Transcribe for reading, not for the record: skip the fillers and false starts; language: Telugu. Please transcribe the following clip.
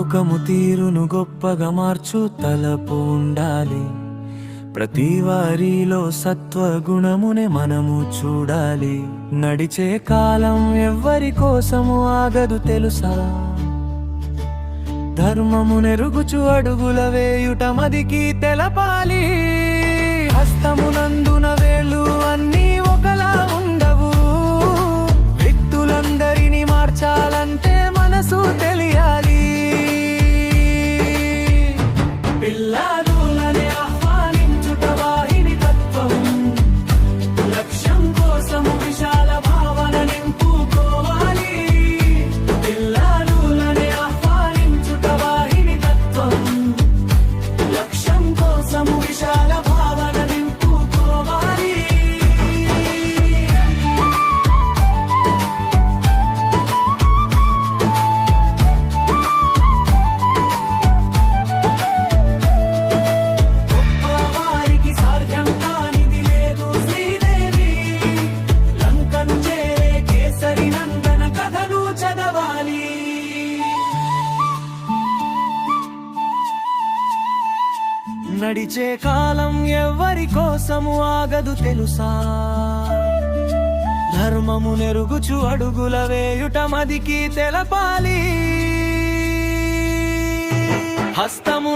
లోకము తీరును గొప్పగా మార్చు తలపు ఉండాలి. ప్రతి వారిలో సత్వగుణమునే మనము చూడాలి. నడిచే కాలం ఎవ్వరి కోసము ఆగదు తెలుసా? ధర్మమునెరుగుచు అడుగుల వేయుట మదికి తెలపాలి. హస్తమునందున వేళ్ళు అన్నీ ఒకలా ఉండవు. వ్యక్తులందరినీ మార్చాలంటే మనసు తెలియాలి. పిల్లలులనే ఆహ్వానించుట వాహిని తత్వం. లక్ష్యం కోసము విశాల భావన నింపుకోవాలి. పిల్లలులనే ఆహ్వానించుట వాహిని తత్వం. లక్ష్యం కోసము విశాల భావన నింపుకోవాలి. గొప్పవారికి సాధ్యం కానిది లేదు శ్రీదేవి. లంకను చేరే కేసరి నందన కథలు చదవాలి. నడిచే కాలం ఎవ్వరి కోసము ఆగదు తెలుసా? ధర్మము నెరుగుచు అడుగుల వేయుట మదికి తెలపాలి. హస్తము